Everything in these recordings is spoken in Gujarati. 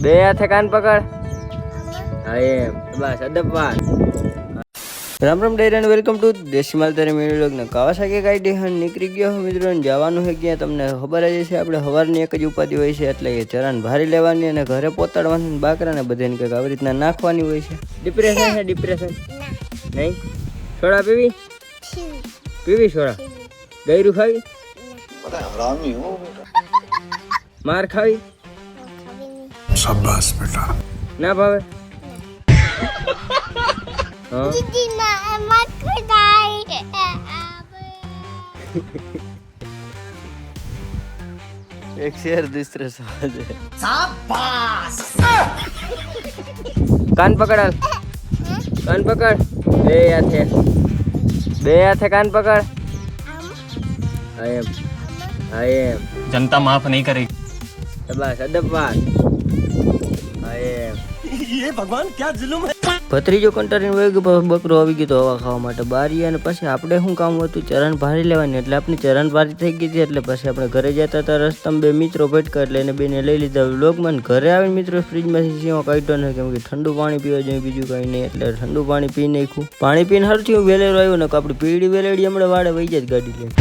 બે હાથે કાન પકડ. હા એમ બસ અદબવાન. રામ રામ ડાયરા વેલકમ ટુ દેશી માલ તારી મેળવી લોગ ને કાવાસાકી ગાડી હન નીકળી ગયો મિત્રો ને જવાનું છે ક્યાં તમને ખબર જ છે. આપણે સવારની એક જ ઉપાધિ હોય છે એટલે કે ચરાન ભારી લેવાની અને ઘરે પોતાડવાની બાકરા ને બધાને કંઈક આવી રીતના નાખવાની હોય છે. ડિપ્રેશન છે ડિપ્રેશન નહીં. સોડા પીવી પીવી સોડા ગયરું ખાવી માર ખાવી શાબાશ બેટા ના ભાવે. હા एक शेर दूसरे समझ कान पकड़ कान पकड़ बे हाथे कान पकड़. आई एम जनता माफ नहीं करेगी. बस अदबवान. ये भगवान क्या जुल्म है. ભત્રીજો કંટાળીને વહી ગયો. બકરો આવી ગયો તો હવા ખાવા માટે બારી. અને પછી આપણે શું કામ હતું ચરણ ભારી લેવાની એટલે આપણી ચરણ ભારી થઈ ગઈ હતી. એટલે પછી આપણે ઘરે જતા હતા રસ્તામાં બે મિત્રો ભટકા એટલે એને બેને લઈ લીધા વ્લોગમાં. ઘરે આવીને મિત્રો ફ્રીજમાંથી સીવો કાઢ્યો ને કેમ કે ઠંડુ પાણી પીવા જોઈએ બીજું કંઈ નહીં એટલે ઠંડુ પાણી પી નાખ્યું. પાણી પીને હરથી હું વેલેરો આવ્યો ને આપણી પીળી વેલેડી હમણાં વાડે વહી જાય ગાડી લઈને.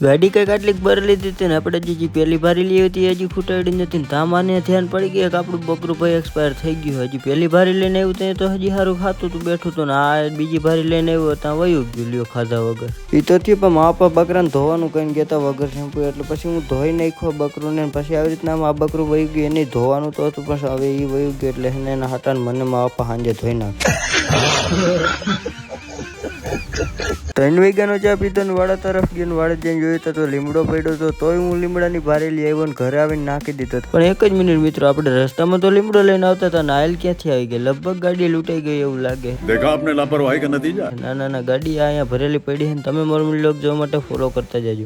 ગાડી કઈક આટલીક ભરેલી હતી ને આપણે જે પહેલી ભારી લઈ હતી હજી ખૂટાડી નથી ને તામાને ધ્યાન પડી ગયા કે આપણું બકરું ભાઈ એક્સપાયર થઈ ગયું. હજી પહેલી ભારી લઈને આવ્યું ત્યાં તો હજી સારું ખાતું તું બેઠું હતું ને આ બીજી ભારી લઈને આવ્યો ત્યાં વયું ગયું લ્યો ખાધા વગર. એ તો થયું પણ મા પપ્પા બકરાને ધોવાનું કહીને ગેતા વગર શેમ્પુ એટલે પછી હું ધોઈ નાખ્યો બકરું ને પછી આવી રીતના આ બકરું વયું ગયું એને ધોવાનું તો હતું પણ હવે એ વયું ગયું એટલે એના હાટાને મને મા પપ્પા સાંજે ધોઈ નાખ્યું. 3 વાગ્યાનો ચા પીધો ને વાડા તરફ ગયો ને વાડે જઈને જોયું તો લીમડો પડ્યો હતો તોય હું લીમડાની ભારે લઈ આવ્યો ને ઘરે આવીને નાખી દીધો. પણ એક જ મિનિટ મિત્રો આપણે રસ્તામાં તો લીમડો લઈને આવતા હતા ને આયલ ક્યાંથી આવી ગઈ. લગભગ ગાડી લૂંટાઈ ગઈ એવું લાગે. देखा आपने लापरवाही का नतीजा. ના ગાડી અહીંયા ભરેલી પડી છે. તમે મારું વ્લોગ જોવા માટે ફોલો કરતા જજો.